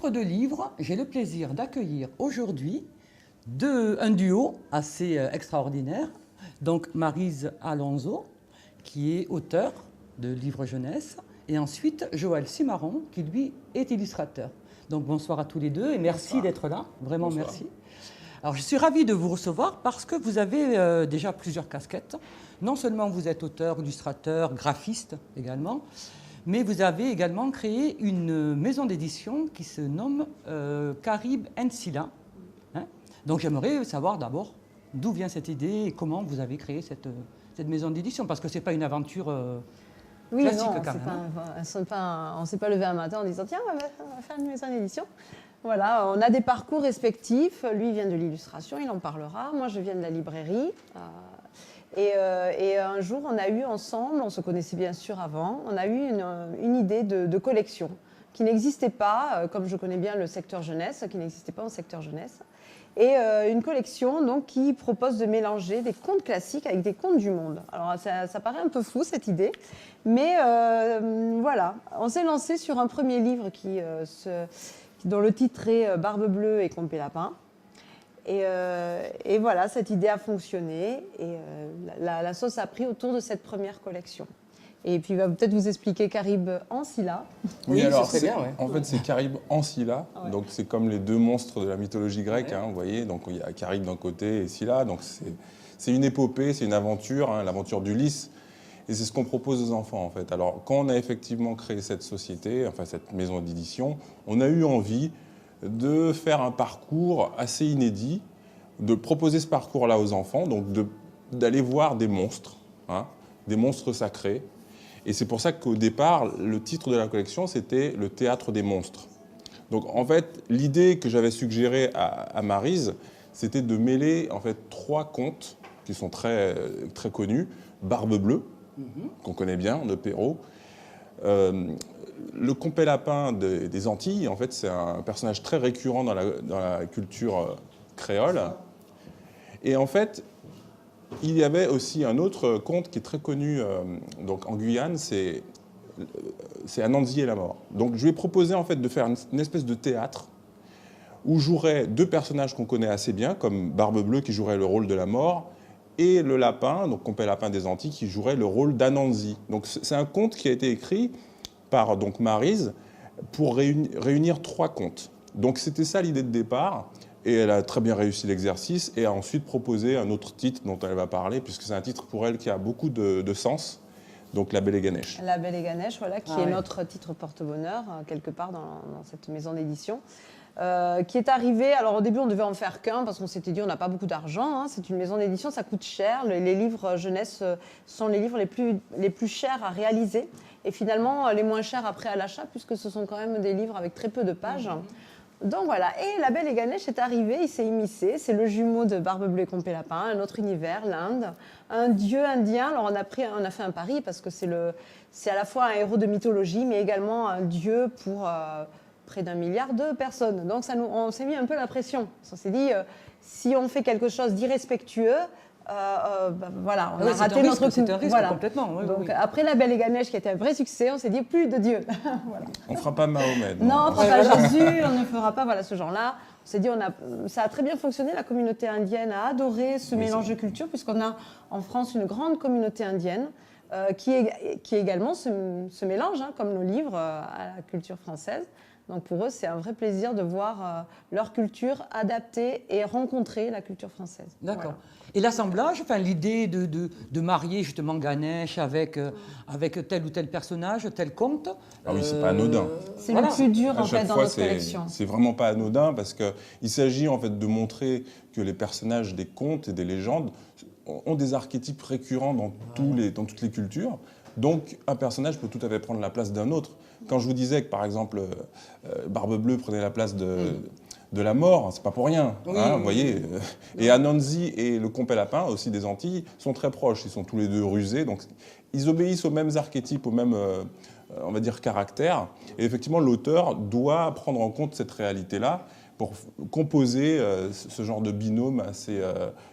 Entre deux livres, j'ai le plaisir d'accueillir aujourd'hui un duo assez extraordinaire. Donc Maryse Alonso, qui est auteur de livres jeunesse, et ensuite Joël Cimarron, qui lui est illustrateur. Donc bonsoir à tous les deux et merci d'être là, vraiment bonsoir. Merci. Alors je suis ravie de vous recevoir parce que vous avez déjà plusieurs casquettes. Non seulement vous êtes auteur, illustrateur, graphiste également, mais vous avez également créé une maison d'édition qui se nomme Caribe & Scylla. Hein. Donc j'aimerais savoir d'abord d'où vient cette idée et comment vous avez créé cette maison d'édition, parce que ce n'est pas une aventure classique quand même. On ne s'est pas levé un matin en disant tiens, on va faire une maison d'édition. Voilà, on a des parcours respectifs. Lui vient de l'illustration, il en parlera. Moi, je viens de la librairie. Et un jour, on a eu ensemble, on se connaissait bien sûr avant, on a eu une idée de collection qui n'existait pas, comme je connais bien le secteur jeunesse, qui n'existait pas au secteur jeunesse. Et une collection donc, qui propose de mélanger des contes classiques avec des contes du monde. Alors ça paraît un peu fou cette idée, mais voilà, on s'est lancé sur un premier livre dont le titre est Barbe Bleue et Compé-Lapin. Et voilà, cette idée a fonctionné et la sauce a pris autour de cette première collection. Et puis il va peut-être vous expliquer Caribe & Scylla. Oui, alors en fait c'est Caribe & Scylla, ouais. Donc c'est comme les deux monstres de la mythologie grecque, ouais. Hein, vous voyez, donc il y a Caribe d'un côté et Scylla, donc c'est une épopée, c'est une aventure, hein, l'aventure d'Ulysse, et c'est ce qu'on propose aux enfants en fait. Alors quand on a effectivement créé cette société, enfin cette maison d'édition, on a eu envie de faire un parcours assez inédit, de proposer ce parcours-là aux enfants, donc d'aller voir des monstres, hein, des monstres sacrés. Et c'est pour ça qu'au départ, le titre de la collection, c'était « Le théâtre des monstres ». Donc en fait, l'idée que j'avais suggérée à Maryse, c'était de mêler en fait 3 contes qui sont très, très connus. Barbe Bleue, qu'on connaît bien, de Perrault. Le Compé-Lapin des Antilles, en fait, c'est un personnage très récurrent dans la culture créole. Et en fait, il y avait aussi un autre conte qui est très connu donc en Guyane, c'est Anansi et la mort. Donc je lui ai proposé en fait de faire une espèce de théâtre où joueraient 2 personnages qu'on connaît assez bien, comme Barbe Bleue qui jouerait le rôle de la mort, et le lapin, donc Compé-Lapin des Antilles, qui jouerait le rôle d'Anansi. Donc c'est un conte qui a été écrit par donc Maryse pour réunir 3 contes. Donc c'était ça l'idée de départ. Et elle a très bien réussi l'exercice et a ensuite proposé un autre titre dont elle va parler, puisque c'est un titre pour elle qui a beaucoup de sens, donc La Belle et Ganesh. La Belle et Ganesh, voilà, qui est notre titre porte-bonheur, quelque part dans cette maison d'édition, qui est arrivé. Alors au début, on devait en faire qu'un, parce qu'on s'était dit on n'a pas beaucoup d'argent, hein, c'est une maison d'édition, ça coûte cher, les livres jeunesse sont les livres les plus chers à réaliser, et finalement les moins chers après à l'achat, puisque ce sont quand même des livres avec très peu de pages. Donc voilà, et La Belle et Ganesh est arrivé, il s'est immiscé, c'est le jumeau de Barbe Bleue et Compé-Lapin, un autre univers, l'Inde, un dieu indien. Alors on a fait un pari parce que c'est à la fois un héros de mythologie, mais également un dieu pour près d'1 milliard de personnes. Donc on s'est mis un peu la pression. On s'est dit, si on fait quelque chose d'irrespectueux, voilà, on a raté notre coup. C'est un risque complètement. Oui, donc après La Belle et Ganesh, qui était un vrai succès, on s'est dit plus de Dieu. Voilà. On ne fera pas Mahomet. Non, on ne fera pas Jésus, on ne fera pas ce genre-là. On s'est dit, ça a très bien fonctionné. La communauté indienne a adoré ce mélange de cultures, puisqu'on a en France une grande communauté indienne qui également se mélange, hein, comme nos livres, à la culture française. Donc pour eux, c'est un vrai plaisir de voir leur culture adaptée et rencontrer la culture française. D'accord. Voilà. Et l'assemblage, enfin, l'idée de marier justement Ganesh avec tel ou tel personnage, tel conte. Ah oui, c'est pas anodin. C'est le plus dur en fait dans notre collection. C'est vraiment pas anodin parce qu'il s'agit en fait de montrer que les personnages des contes et des légendes ont des archétypes récurrents dans toutes les cultures. Donc un personnage peut tout à fait prendre la place d'un autre. Quand je vous disais que par exemple Barbe Bleue prenait la place de la mort, c'est pas pour rien, oui, hein, oui, vous voyez. Et Anansi et le Compé-Lapin, aussi des Antilles, sont très proches. Ils sont tous les deux rusés, donc ils obéissent aux mêmes archétypes, aux mêmes, on va dire, caractères. Et effectivement, l'auteur doit prendre en compte cette réalité-là pour composer ce genre de binôme assez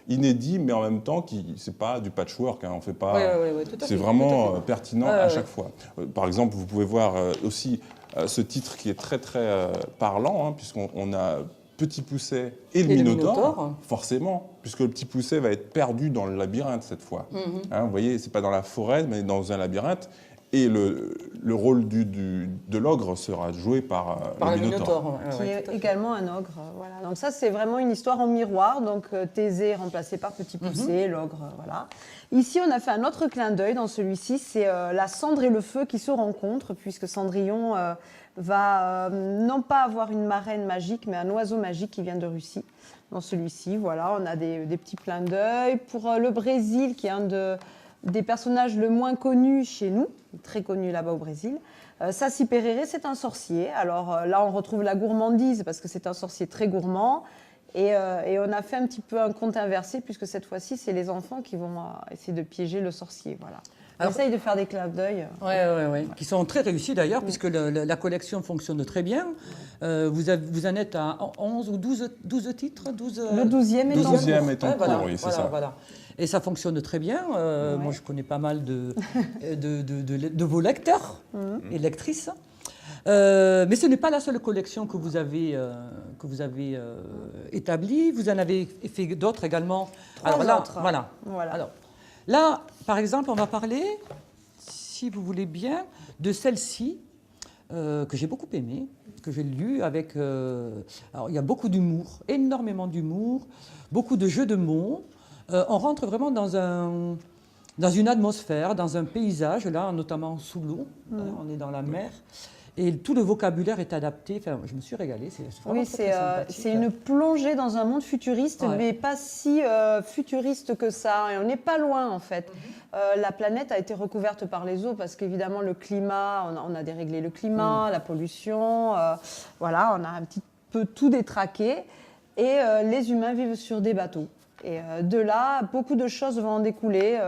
inédit, mais en même temps, c'est pas du patchwork, hein, on fait pas. Oui, tout à fait, c'est vraiment pertinent à chaque fois. Par exemple, vous pouvez voir aussi ce titre qui est très très parlant, hein, puisqu'on a Petit Pousset et le Minotaure, forcément, puisque le Petit Pousset va être perdu dans le labyrinthe cette fois. Hein, vous voyez, c'est pas dans la forêt, mais dans un labyrinthe. Et le rôle de l'ogre sera joué par le Minotaure. Qui est également un ogre. Voilà. Donc ça, c'est vraiment une histoire en miroir. Donc Thésée remplacé par Petit Pousset, l'ogre. Voilà. Ici, on a fait un autre clin d'œil dans celui-ci. C'est la cendre et le feu qui se rencontrent, puisque Cendrillon va non pas avoir une marraine magique, mais un oiseau magique qui vient de Russie. Dans celui-ci, voilà, on a des petits clins d'œil. Pour le Brésil, qui est des personnages le moins connus chez nous, très connu là-bas au Brésil. Saci Pererê, c'est un sorcier. Alors là, on retrouve la gourmandise parce que c'est un sorcier très gourmand. Et on a fait un petit peu un conte inversé puisque cette fois-ci, c'est les enfants qui vont essayer de piéger le sorcier. Voilà. On essaye de faire des clins d'œil. Oui, qui sont très réussis d'ailleurs, puisque la collection fonctionne très bien. Vous en êtes à 11 ou 12 titres 12, Le 12e est en cours. 12e est en cours, oui, c'est ça. Voilà. Et ça fonctionne très bien. Moi, je connais pas mal de vos lecteurs et lectrices. Mais ce n'est pas la seule collection que vous avez établie. Vous en avez fait d'autres également. Trois autres. Voilà. Alors, là, par exemple, on va parler, si vous voulez bien, de celle-ci, que j'ai beaucoup aimée, que j'ai lue avec... alors, il y a beaucoup d'humour, énormément d'humour, beaucoup de jeux de mots. On rentre vraiment dans une atmosphère, dans un paysage, là, notamment sous l'eau. On est dans la mer. Et tout le vocabulaire est adapté. Enfin, je me suis régalée. C'est une plongée dans un monde futuriste, mais pas si futuriste que ça. Et on n'est pas loin, en fait. La planète a été recouverte par les eaux parce qu'évidemment, le climat, on a déréglé le climat, la pollution. Voilà, on a un petit peu tout détraqué. Et les humains vivent sur des bateaux. Et de là, beaucoup de choses vont en découler.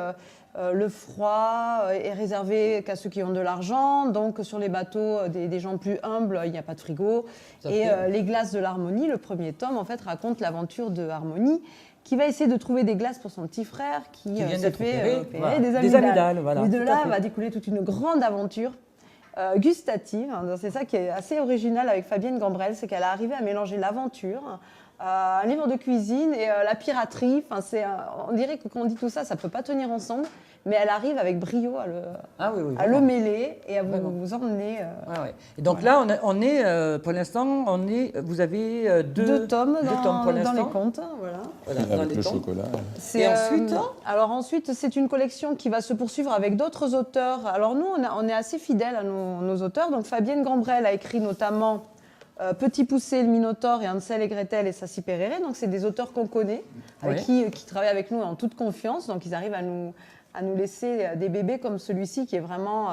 Le froid est réservé qu'à ceux qui ont de l'argent. Donc, sur les bateaux des gens plus humbles, il n'y a pas de frigo. Et les glaces de l'Harmonie, le premier tome, en fait, raconte l'aventure de Harmonie, qui va essayer de trouver des glaces pour son petit frère, qui s'est fait opérer des amygdales. Voilà, et de là va découler toute une grande aventure gustative. C'est ça qui est assez original avec Fabienne Gambrel, c'est qu'elle a arrivé à mélanger l'aventure, un livre de cuisine et la piraterie. Enfin, on dirait que quand on dit tout ça, ça ne peut pas tenir ensemble, mais elle arrive avec brio à le mêler et à vous emmener. Et donc là, on est pour l'instant, vous avez deux tomes pour l'instant. Dans les contes. Voilà. Avec le chocolat. Et ensuite Alors ensuite, c'est une collection qui va se poursuivre avec d'autres auteurs. Alors nous, on est assez fidèles à nos auteurs. Donc Fabienne Gambrel a écrit notamment Petit Pousset, le Minotaure et Hansel et Gretel et Saci Pererê. Donc c'est des auteurs qu'on connaît, qui travaillent avec nous en toute confiance. Donc ils arrivent à nous laisser des bébés comme celui-ci qui est vraiment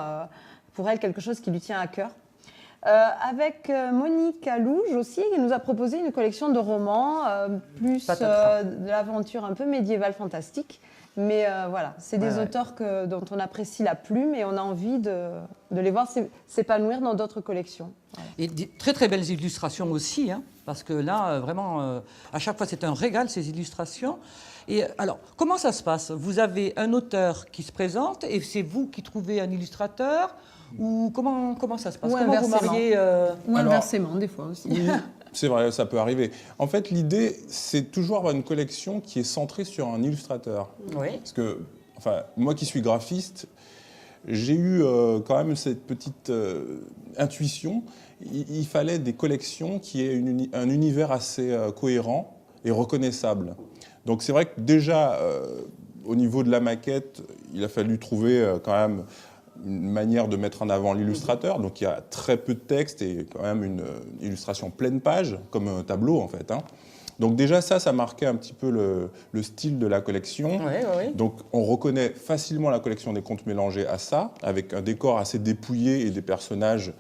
pour elle quelque chose qui lui tient à cœur. Avec Monique Alouge aussi, qui nous a proposé une collection de romans, plus de l'aventure un peu médiévale fantastique. Mais voilà, c'est des auteurs dont on apprécie la plume et on a envie de les voir s'épanouir dans d'autres collections. Voilà. Et très très belles illustrations aussi, hein, parce que là, vraiment, à chaque fois, c'est un régal, ces illustrations. Et alors, comment ça se passe? Vous avez un auteur qui se présente et c'est vous qui trouvez un illustrateur? Ou comment ça se passe? Ou comment inversement. vous mariez Ou inversement, des fois aussi. Oui, c'est vrai, ça peut arriver. En fait, l'idée, c'est toujours avoir une collection qui est centrée sur un illustrateur. Oui. Parce que, moi qui suis graphiste, j'ai eu quand même cette petite intuition. Il fallait des collections qui aient un univers assez cohérent et reconnaissable. Donc c'est vrai que déjà, au niveau de la maquette, il a fallu trouver quand même une manière de mettre en avant l'illustrateur. Donc il y a très peu de texte et quand même une illustration pleine page, comme un tableau en fait. Donc déjà ça marquait un petit peu le style de la collection. Donc on reconnaît facilement la collection des contes mélangés à ça, avec un décor assez dépouillé et des personnages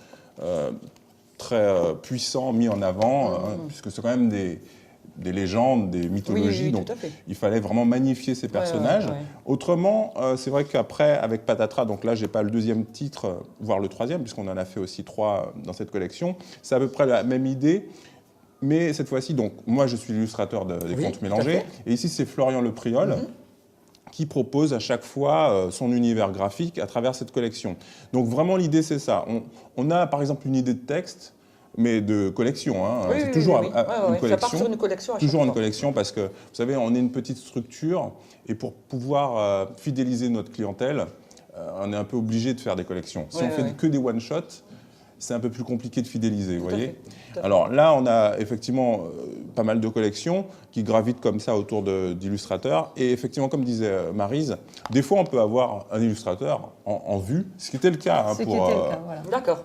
très puissants mis en avant, puisque c'est quand même des légendes, des mythologies, donc il fallait vraiment magnifier ces personnages. Autrement, c'est vrai qu'après, avec Patatras, donc là, j'ai pas le deuxième titre, voire le troisième, puisqu'on en a fait aussi 3 dans cette collection, c'est à peu près la même idée, mais cette fois-ci, donc moi, je suis l'illustrateur des contes mélangés, et ici, c'est Florian Le Priol, qui propose à chaque fois son univers graphique à travers cette collection. Donc vraiment l'idée c'est ça. On a par exemple une idée de texte, mais de collection. Hein. Oui, c'est oui, toujours oui, oui. une collection. Ça part sur une collection à chaque toujours une fois. collection parce que, vous savez, on est une petite structure et pour pouvoir fidéliser notre clientèle, on est un peu obligé de faire des collections. Si on fait que des one-shots, c'est un peu plus compliqué de fidéliser, vous voyez. Alors là, on a effectivement pas mal de collections qui gravitent comme ça autour d'illustrateurs. Et effectivement, comme disait Maryse, des fois, on peut avoir un illustrateur en vue, ce qui était le cas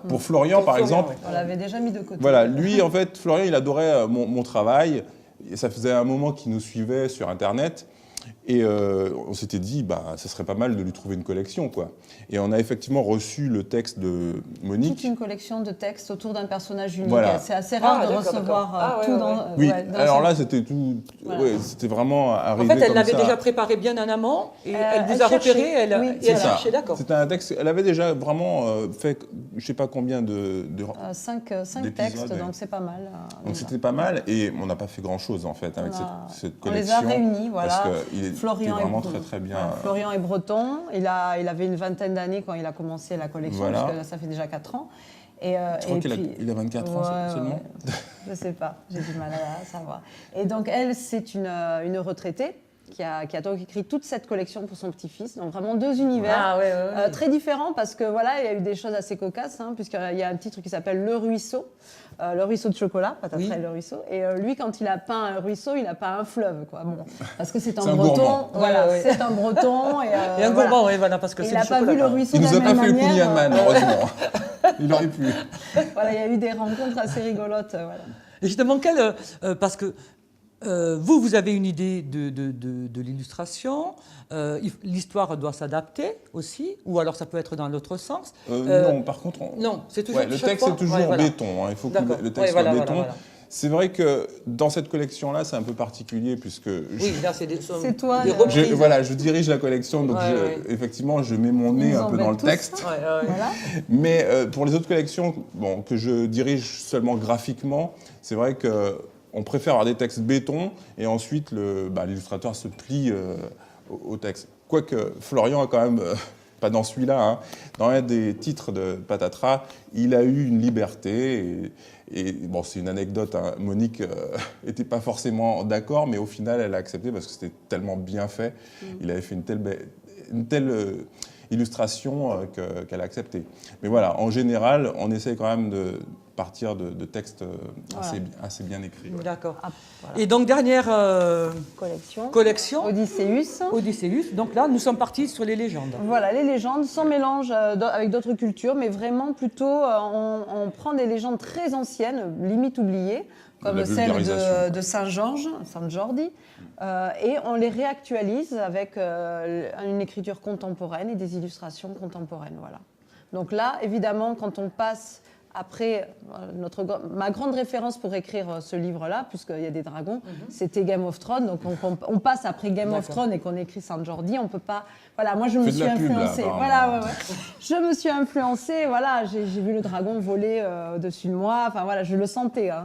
pour Florian, par exemple. On l'avait déjà mis de côté. Voilà, lui, en fait, Florian, il adorait mon travail. Et ça faisait un moment qu'il nous suivait sur Internet. Et on s'était dit, ça serait pas mal de lui trouver une collection, quoi. Et on a effectivement reçu le texte de Monique. Toute une collection de textes autour d'un personnage unique. Voilà. C'est assez rare de recevoir tout dans... Oui, alors là, c'était tout... Voilà. Ouais, c'était vraiment arrivé En fait, elle comme l'avait ça. déjà préparé bien en amont et elle vous elle a repéré, cherchait. elle cherchait, d'accord. C'était un texte, elle avait déjà vraiment fait, je sais pas combien cinq d'épisodes, textes, donc c'est pas mal. Donc c'était pas mal et on n'a pas fait grand-chose en fait avec cette collection. On les a réunis, voilà. Parce qu'il était vraiment très bien. Florian est breton, il avait une vingtaine d'années quand il a commencé la collection, Voilà. parce que là, ça fait déjà 4 ans. Et, je crois qu'il a 24 ans seulement. Ouais. Je sais pas, j'ai du mal à savoir. Et donc elle, c'est une retraitée qui a donc écrit toute cette collection pour son petit-fils. Donc vraiment 2 univers très différents parce que voilà, il y a eu des choses assez cocasses, hein, puisqu'il y a un titre qui s'appelle Le Ruisseau de chocolat, Patatras et le ruisseau. Et lui, quand il a peint un ruisseau, il a peint un fleuve, quoi. Bon, parce que c'est un breton. C'est un breton. Et un gourmand, voilà, parce que c'est il n'a pas vu le ruisseau de la même manière. Il nous a pas fait le Kouign-Amann, heureusement. Il aurait pu. Voilà, il y a eu des rencontres assez rigolotes. Voilà. Et justement, parce que vous avez une idée de l'illustration, l'histoire doit s'adapter aussi, ou alors ça peut être dans l'autre sens. Non, par contre... Non, c'est toujours le texte est toujours béton, hein, il faut que le texte soit béton. Voilà. C'est vrai que dans cette collection-là, c'est un peu particulier puisque... Oui, là, c'est toi. Des reprises. Je dirige la collection, donc effectivement, je mets mon nez un peu dans le texte. Voilà. Mais pour les autres collections que je dirige seulement graphiquement, c'est vrai qu'on préfère avoir des textes béton et ensuite l'illustrateur se plie au texte. Quoique Florian a quand même... pas dans celui-là, hein. Dans un des titres de Patatras, il a eu une liberté. Et bon, c'est une anecdote, hein. Monique n'était pas forcément d'accord, mais au final, elle a accepté parce que c'était tellement bien fait. Il avait fait une telle illustration qu'elle a accepté. Mais voilà, en général, on essaie quand même de partir de textes assez bien écrits. D'accord. Et donc, dernière collection. Odysseus. Donc là, nous sommes partis sur les légendes. Voilà, les légendes, sans mélange avec d'autres cultures, mais vraiment plutôt, on prend des légendes très anciennes, limite oubliées, comme celle de Saint-Georges, San Jordi, et on les réactualise avec une écriture contemporaine et des illustrations contemporaines. Voilà. Donc là, évidemment, quand on passe... Après, ma grande référence pour écrire ce livre-là, puisqu'il y a des dragons, c'était Game of Thrones. Donc on passe après Game of Thrones et qu'on écrit San Jordi, on peut pas... Voilà, moi je me suis influencée. Je me suis influencée, voilà, j'ai vu le dragon voler au-dessus de moi. Enfin voilà, je le sentais, hein,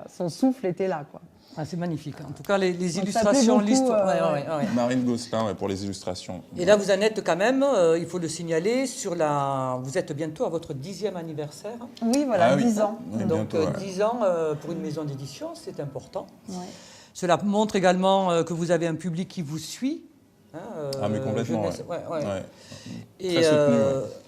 son souffle était là, quoi. Ah, c'est magnifique. En tout cas, les illustrations, l'histoire. Marine Gosselin pour les illustrations. Et là, vous en êtes quand même, il faut le signaler, vous êtes bientôt à votre 10e anniversaire. Oui, voilà, 10 ans. Oui, donc, bientôt, 10 ans pour une maison d'édition, c'est important. Ouais. Cela montre également que vous avez un public qui vous suit. Mais complètement, Et très soutenu,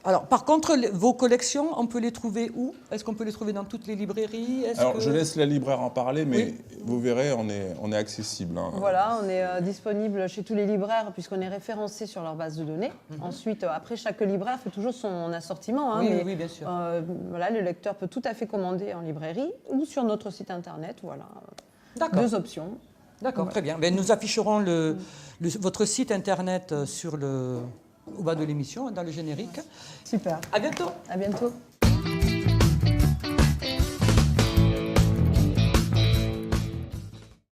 alors, par contre, vos collections, on peut les trouver où? Est-ce qu'on peut les trouver dans toutes les librairies? Je laisse la libraire en parler, mais vous verrez, on est accessible. Hein. Voilà, on est disponible chez tous les libraires puisqu'on est référencé sur leur base de données. Ensuite, après, chaque libraire fait toujours son assortiment. Hein, oui, bien sûr. Voilà, le lecteur peut tout à fait commander en librairie ou sur notre site internet. Voilà, 2 options. D'accord, très bien. Nous afficherons votre site internet au bas de l'émission, dans le générique. Super. À bientôt. À bientôt.